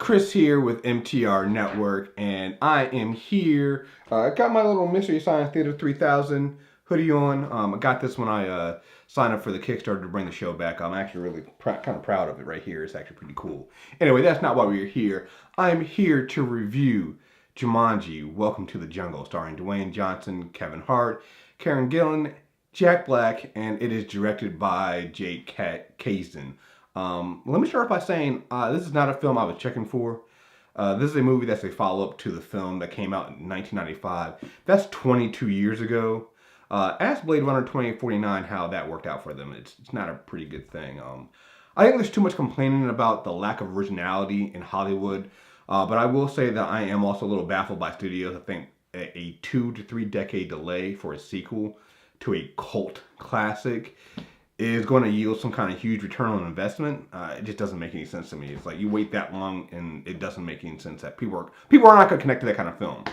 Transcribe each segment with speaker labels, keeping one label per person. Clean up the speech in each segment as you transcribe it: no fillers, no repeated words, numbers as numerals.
Speaker 1: Kriss here with MTR Network, and I am here. I got my little Mystery Science Theater 3000 hoodie on. I got this when I signed up for the Kickstarter to bring the show back. I'm actually really kind of proud of it right here. It's actually pretty cool. Anyway, that's not why we're here. I'm here to review Jumanji, Welcome to the Jungle, starring Dwayne Johnson, Kevin Hart, Karen Gillen, Jack Black, and it is directed by Jake Kasdan. Let me start by saying this is not a film I was checking for. This is a movie that's a follow-up to the film that came out in 1995. That's 22 years ago. Ask Blade Runner 2049 how that worked out for them. It's not a pretty good thing. I think there's too much complaining about the lack of originality in Hollywood. But I will say that I am also a little baffled by studios. I think a 2 to 3 decade delay for a sequel to a cult classic is going to yield some kind of huge return on investment. It just doesn't make any sense to me. It's like you wait that long and it doesn't make any sense that people are not going to connect to that kind of film.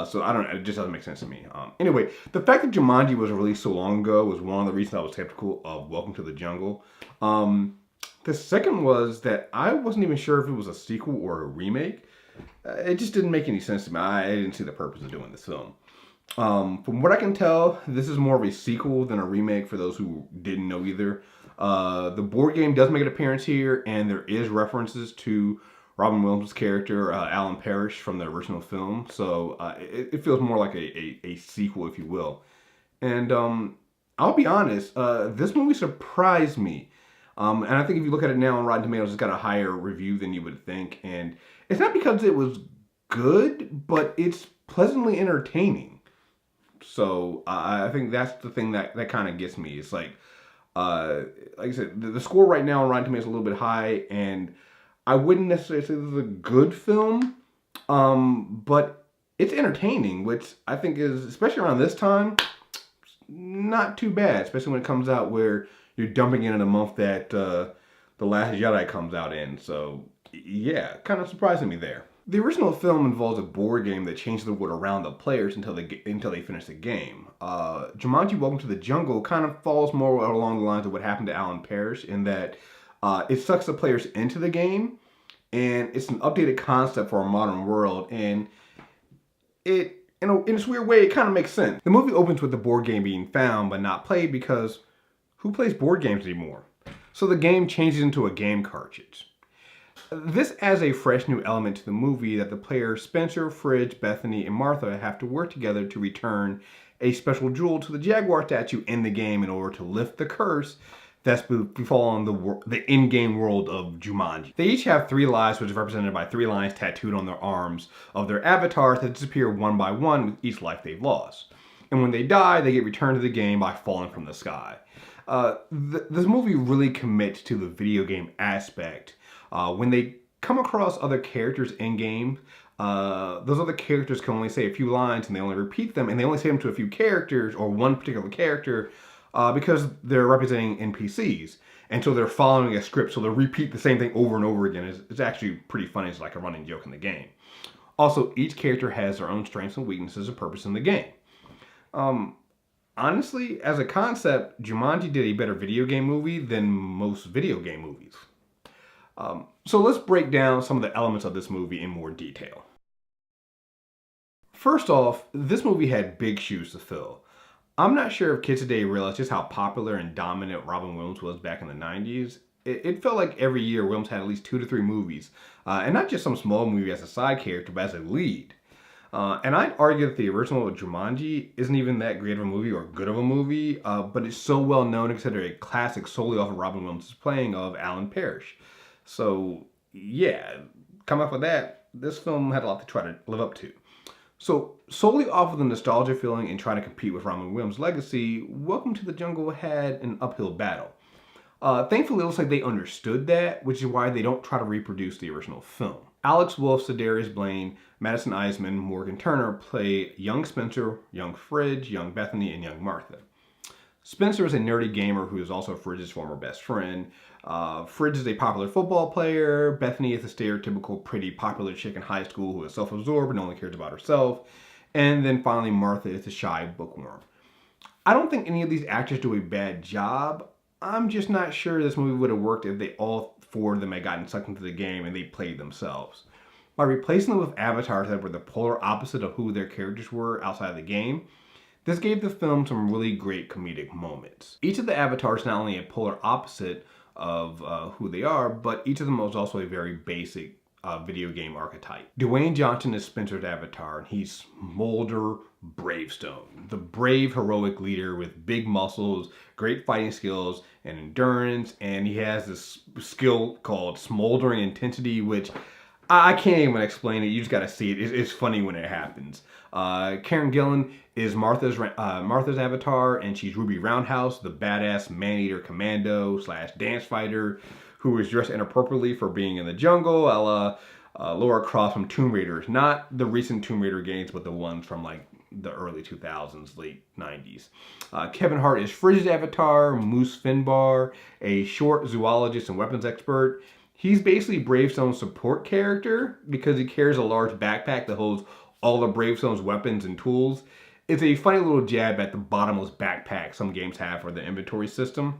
Speaker 1: So I don't know. It just doesn't make sense to me. Anyway, the fact that Jumanji was released so long ago was one of the reasons I was skeptical of Welcome to the Jungle. The second was that I wasn't even sure if it was a sequel or a remake. It just didn't make any sense to me. I didn't see the purpose of doing this film. From what I can tell, this is more of a sequel than a remake for those who didn't know either. The board game does make an appearance here, and there is references to Robin Williams' character, Alan Parrish, from the original film. So it feels more like a sequel, if you will. And I'll be honest, this movie surprised me. And I think if you look at it now on Rotten Tomatoes, it's got a higher review than you would think. And it's not because it was good, but it's pleasantly entertaining. So I think that's the thing that kind of gets me. It's like I said, the score right now on Rotten Tomatoes is a little bit high, and I wouldn't necessarily say this is a good film, but it's entertaining, which I think is, especially around this time, not too bad, especially when it comes out where you're dumping in a month that The Last Jedi comes out in. So yeah, kind of surprising me there. The original film involves a board game that changes the world around the players until they finish the game. Jumanji: Welcome to the Jungle kind of falls more along the lines of what happened to Alan Parrish, in that it sucks the players into the game, and it's an updated concept for a modern world, and in this weird way, it kind of makes sense. The movie opens with the board game being found but not played, because who plays board games anymore? So the game changes into a game cartridge. This adds a fresh new element to the movie that the players Spencer, Fridge, Bethany, and Martha have to work together to return a special jewel to the Jaguar statue in the game in order to lift the curse that's befallen the in-game world of Jumanji. They each have 3 lives, which is represented by 3 lines tattooed on their arms of their avatars that disappear one by one with each life they've lost. And when they die, they get returned to the game by falling from the sky. This movie really commits to the video game aspect. When they come across other characters in game, those other characters can only say a few lines, and they only repeat them, and they only say them to a few characters or one particular character because they're representing NPCs. And so they're following a script, so they'll repeat the same thing over and over again. It's actually pretty funny. It's like a running joke in the game. Also, each character has their own strengths and weaknesses and purpose in the game. Honestly, as a concept, Jumanji did a better video game movie than most video game movies. So let's break down some of the elements of this movie in more detail. First off, this movie had big shoes to fill. I'm not sure if kids today realize just how popular and dominant Robin Williams was back in the 90s. It felt like every year Williams had at least 2 to 3 movies, and not just some small movie as a side character, but as a lead. And I'd argue that the original Jumanji isn't even that great of a movie or good of a movie, but it's so well known and considered a classic solely off of Robin Williams' playing of Alan Parrish. So yeah, come up with that, this film had a lot to try to live up to. So solely off of the nostalgia feeling and trying to compete with Robin Williams' legacy, Welcome to the Jungle had an uphill battle. Thankfully, it looks like they understood that, which is why they don't try to reproduce the original film. Alex Wolff, Blain, Madison, Iseman, Morgan Turner play young Spencer, young Fridge, young Bethany, and young Martha. Spencer is a nerdy gamer who is also Fridge's former best friend. Fridge is a popular football player. Bethany is a stereotypical pretty popular chick in high school who is self-absorbed and only cares about herself. And then finally, Martha is a shy bookworm. I don't think any of these actors do a bad job. I'm just not sure this movie would have worked if they all four of them had gotten sucked into the game and they played themselves. By replacing them with avatars that were the polar opposite of who their characters were outside of the game, this gave the film some really great comedic moments. Each of the avatars is not only a polar opposite of who they are, but each of them was also a very basic video game archetype. Dwayne Johnson is Spencer's avatar, and he's Smolder Bravestone, the brave, heroic leader with big muscles, great fighting skills, and endurance, and he has this skill called Smoldering Intensity, which I can't even explain it. You just gotta see it. It's funny when it happens. Karen Gillen is Martha's avatar, and she's Ruby Roundhouse, the badass man-eater commando / dance fighter who is dressed inappropriately for being in the jungle, a la Laura Croft from Tomb Raiders. Not the recent Tomb Raider games, but the ones from like the early 2000s, late 90s. Kevin Hart is Frizz's avatar, Moose Finbar, a short zoologist and weapons expert. He's basically Bravestone's support character because he carries a large backpack that holds all of Bravestone's weapons and tools. It's a funny little jab at the bottomless backpack some games have for the inventory system.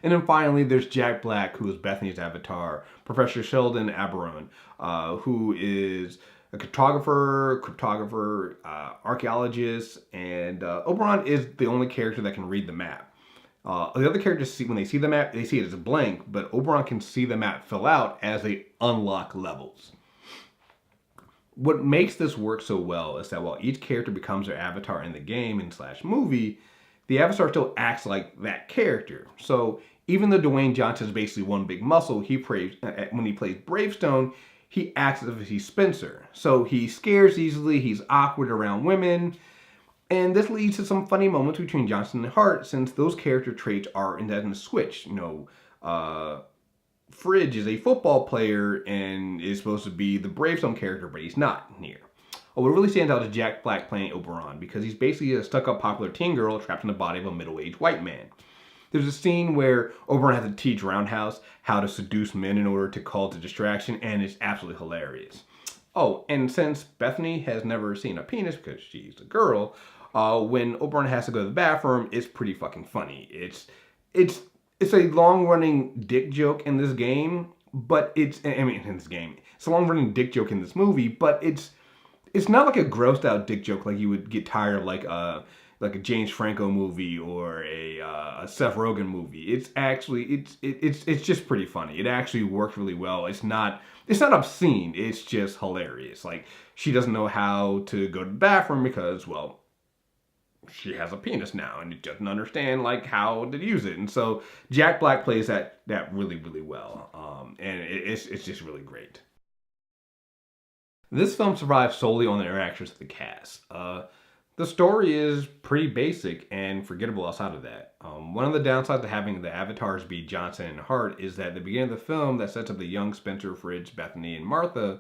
Speaker 1: And then finally, there's Jack Black, who is Bethany's avatar, Professor Sheldon Aberon, who is a cryptographer, archaeologist, and Oberon is the only character that can read the map. The other characters, when they see the map, they see it as a blank, but Oberon can see the map fill out as they unlock levels. What makes this work so well is that while each character becomes their avatar in the game and / movie, the avatar still acts like that character. So even though Dwayne Johnson is basically one big muscle, when he plays Bravestone, he acts as if he's Spencer. So he scares easily, he's awkward around women, and this leads to some funny moments between Johnson and Hart, since those character traits are in that switch. Fridge is a football player and is supposed to be the Bravestone character, but he's not here. What really stands out is Jack Black playing Oberon, because he's basically a stuck-up popular teen girl trapped in the body of a middle-aged white man. There's a scene where Oberon has to teach Roundhouse how to seduce men in order to cause a distraction, and it's absolutely hilarious. Oh, and since Bethany has never seen a penis because she's a girl, when Oberon has to go to the bathroom, it's pretty fucking funny. It's a long-running dick joke in this game, but it's a long-running dick joke in this movie, but it's not like a grossed out dick joke like you would get tired of like a James Franco movie or a Seth Rogen movie. It's actually it's just pretty funny. It actually works really well. It's not obscene. It's just hilarious. Like, she doesn't know how to go to the bathroom because, well, she has a penis now and it doesn't understand like how to use it. And so Jack Black plays that really, really well. And it's just really great. This film survives solely on the interactions of the cast. The story is pretty basic and forgettable outside of that. One of the downsides of having the avatars be Johnson and Hart is that at the beginning of the film that sets up the young Spencer, Fridge, Bethany, and Martha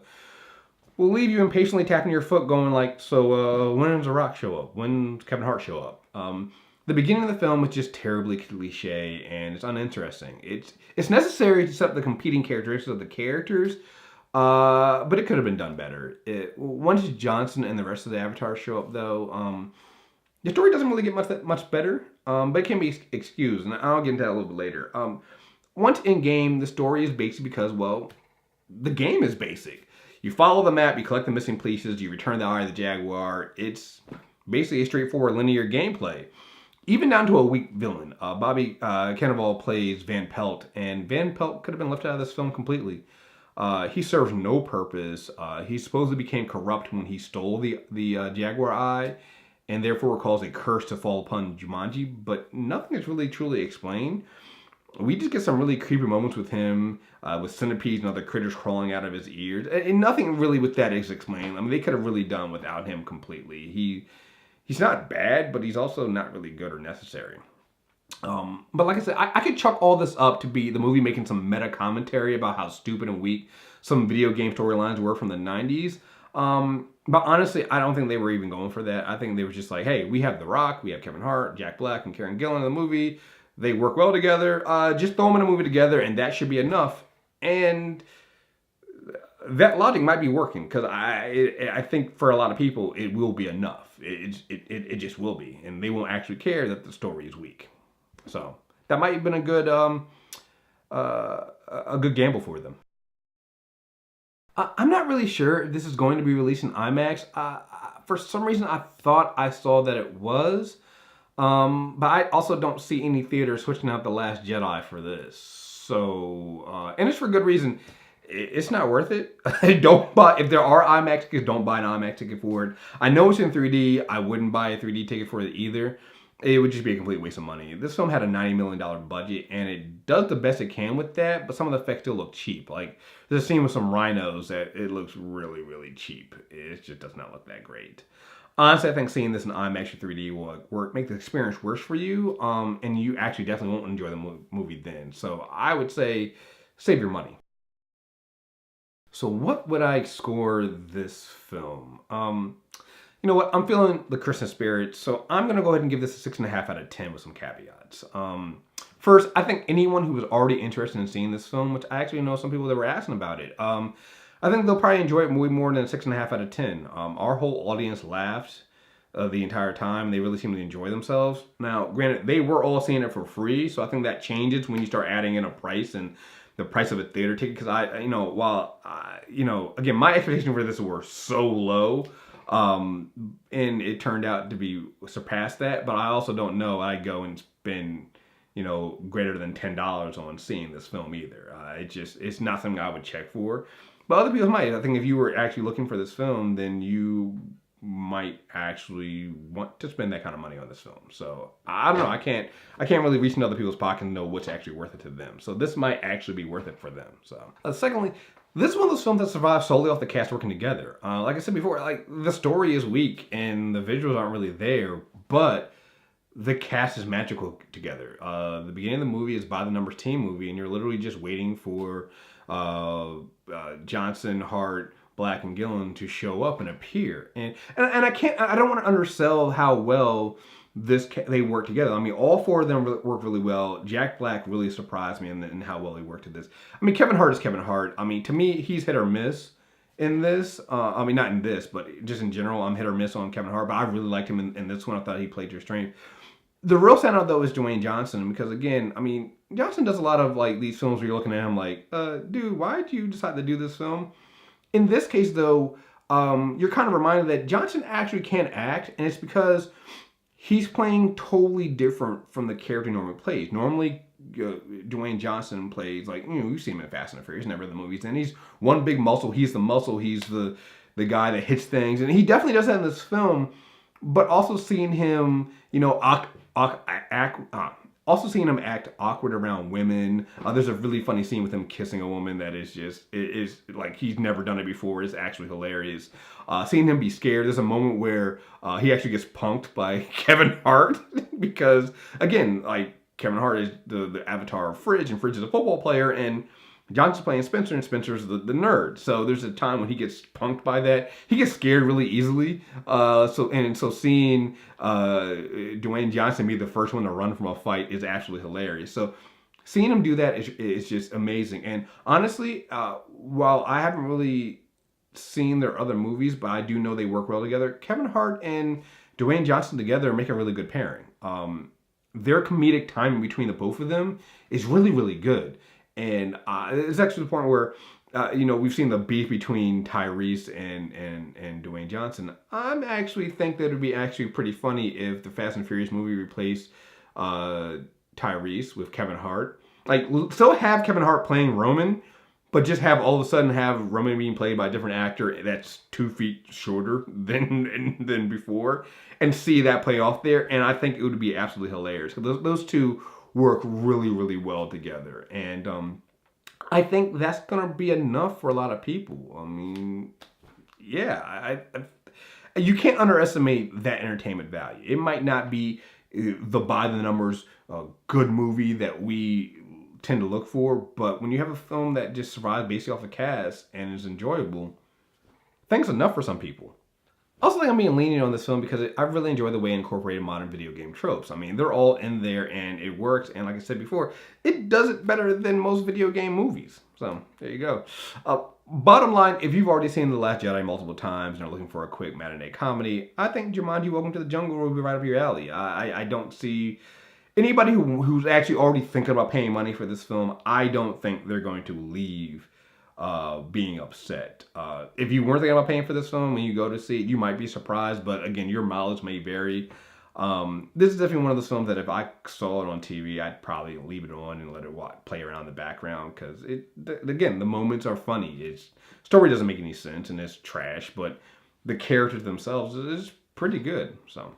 Speaker 1: will leave you impatiently tapping your foot going like, so when does The Rock show up? When does Kevin Hart show up? The beginning of the film is just terribly cliche and it's uninteresting. It's necessary to set up the competing characteristics of the characters, but it could have been done better. Once Johnson and the rest of the avatars show up, though, the story doesn't really get much better, but it can be excused, and I'll get into that a little bit later. Once in game, the story is basic because, well, the game is basic. You follow the map, you collect the missing pieces, you return the eye of the Jaguar. It's basically a straightforward linear gameplay, even down to a weak villain. Bobby Cannavale plays Van Pelt, and Van Pelt could have been left out of this film completely. He serves no purpose. He supposedly became corrupt when he stole the Jaguar eye, and therefore caused a curse to fall upon Jumanji, but nothing is really truly explained. We just get some really creepy moments with him, with centipedes and other critters crawling out of his ears, and nothing really with that is explained. I mean, they could have really done without him completely. He's not bad, but he's also not really good or necessary. But like I said, I could chalk all this up to be the movie making some meta commentary about how stupid and weak some video game storylines were from the 90s. But honestly, I don't think they were even going for that. I think they were just like, hey, we have The Rock, we have Kevin Hart, Jack Black, and Karen Gillen in the movie. They work well together. Just throw them in a movie together, and that should be enough. And that logic might be working, because I think for a lot of people, it will be enough. It just will be. And they won't actually care that the story is weak. So that might have been a good gamble for them. I'm not really sure if this is going to be released in IMAX. For some reason, I thought I saw that it was. But I also don't see any theaters switching out The Last Jedi for this. So, and it's for good reason. It's not worth it. Don't buy, if there are IMAX tickets, don't buy an IMAX ticket for it. I know it's in 3D. I wouldn't buy a 3D ticket for it either. It would just be a complete waste of money. This film had a $90 million budget, and it does the best it can with that, but some of the effects still look cheap. Like, there's a scene with some rhinos that it looks really, really cheap. It just does not look that great. Honestly, I think seeing this in IMAX or 3D will make the experience worse for you, and you actually definitely won't enjoy the movie then. So I would say save your money. So what would I score this film? You know what? I'm feeling the Christmas spirit, so I'm going to go ahead and give this a 6.5 out of 10 with some caveats. First, I think anyone who was already interested in seeing this film, which I actually know some people that were asking about it, I think they'll probably enjoy it way more than a 6.5 out of 10. Our whole audience laughed the entire time. They really seemed to enjoy themselves. Now, granted, they were all seeing it for free, so I think that changes when you start adding in a price and the price of a theater ticket. Because again, my expectations for this were so low, and it turned out to be surpassed that. But I also don't know I'd go and spend greater than $10 on seeing this film either. It's not something I would check for. But other people might. I think if you were actually looking for this film, then you might actually want to spend that kind of money on this film. So I don't know. I can't really reach into other people's pockets and know what's actually worth it to them. So this might actually be worth it for them. So secondly, this is one of those films that survives solely off the cast working together. Like I said before, like the story is weak and the visuals aren't really there, but the cast is magical together. The beginning of the movie is by the numbers team movie, and you're literally just waiting for Johnson, Hart, Black, and Gillen to show up and appear. And I don't want to undersell how well they work together. I mean, all four of them work really well. Jack Black really surprised me in how well he worked at this. I mean, Kevin Hart is Kevin Hart. I mean, to me, he's hit or miss in this. I mean, not in this, but just in general, I'm hit or miss on Kevin Hart. But I really liked him in this one. I thought he played to his strength. The real standout, though, is Dwayne Johnson, because, again, I mean, Johnson does a lot of, like, these films where you're looking at him like, dude, why did you decide to do this film? In this case, though, you're kind of reminded that Johnson actually can act, and it's because he's playing totally different from the character he normally plays. Normally, Dwayne Johnson plays, like, you see him in Fast and the Furious and every other movies, and he's one big muscle. He's the muscle. He's the guy that hits things, and he definitely does that in this film, but also seeing him, also seeing him act awkward around women. There's a really funny scene with him kissing a woman that is just, it is like he's never done it before. It's actually hilarious. Seeing him be scared. There's a moment where he actually gets punked by Kevin Hart because, again, like Kevin Hart is the avatar of Fridge, and Fridge is a football player, and Johnson's playing Spencer, and Spencer's the nerd. So there's a time when he gets punked by that. He gets scared really easily. So seeing Dwayne Johnson be the first one to run from a fight is absolutely hilarious. So seeing him do that is just amazing. And honestly, while I haven't really seen their other movies, but I do know they work well together, Kevin Hart and Dwayne Johnson together make a really good pairing. Their comedic timing between the both of them is really, really good. And it's actually the point where, we've seen the beef between Tyrese and Dwayne Johnson. I actually think that it would be actually pretty funny if the Fast and Furious movie replaced Tyrese with Kevin Hart. Like, still have Kevin Hart playing Roman, but just have all of a sudden have Roman being played by a different actor that's 2 feet shorter than before, and see that play off there. And I think it would be absolutely hilarious. Those two work really, really well together. And I think that's going to be enough for a lot of people. I mean, yeah, you can't underestimate that entertainment value. It might not be the by the numbers good movie that we tend to look for, but when you have a film that just survives basically off the cast and is enjoyable, I think it's enough for some people. I also think I'm being lenient on this film because I really enjoy the way it incorporated modern video game tropes. I mean, they're all in there and it works. And like I said before, it does it better than most video game movies. So there you go. Bottom line, if you've already seen The Last Jedi multiple times and are looking for a quick matinee comedy, I think Jumanji: Welcome to the Jungle will be right up your alley. I don't see anybody who's actually already thinking about paying money for this film, I don't think they're going to leave being upset. If you weren't thinking about paying for this film when you go to see it, you might be surprised, but again, your mileage may vary. This is definitely one of those films that if I saw it on TV, I'd probably leave it on and let it play around in the background, because again, the moments are funny. Its story doesn't make any sense and it's trash, but the characters themselves is pretty good. So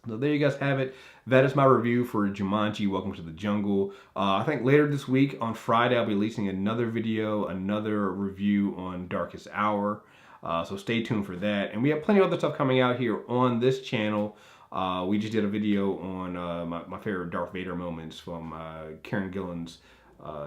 Speaker 1: there you guys have it. That is my review for Jumanji, Welcome to the Jungle. I think later this week, on Friday, I'll be releasing another video, another review on Darkest Hour. So stay tuned for that. And we have plenty of other stuff coming out here on this channel. We just did a video on my favorite Darth Vader moments from Karen Gillen's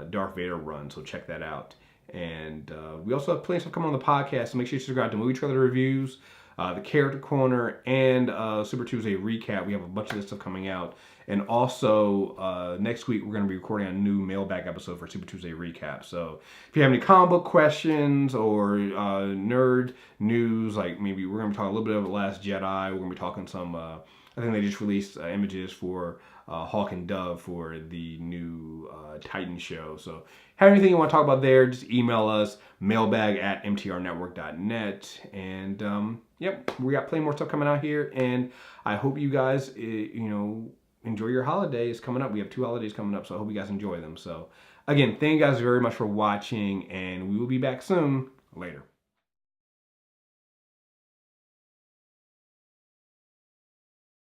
Speaker 1: Darth Vader run, so check that out. And we also have plenty of stuff coming on the podcast, so make sure you subscribe to Movie Trailer Reviews, the Character Corner, and Super Tuesday Recap. We have a bunch of this stuff coming out. And also, next week, we're going to be recording a new mailbag episode for Super Tuesday Recap. So if you have any comic book questions or nerd news, like maybe we're going to be talking a little bit about The Last Jedi. We're going to be talking some, I think they just released images for Hawk and Dove for the new Titan show. So have anything you want to talk about there, just email us, mailbag@mtrnetwork.net. And yep, we got plenty more stuff coming out here. And I hope you guys, enjoy your holidays coming up. We have 2 holidays coming up, so I hope you guys enjoy them. So again, thank you guys very much for watching, and we will be back soon. Later.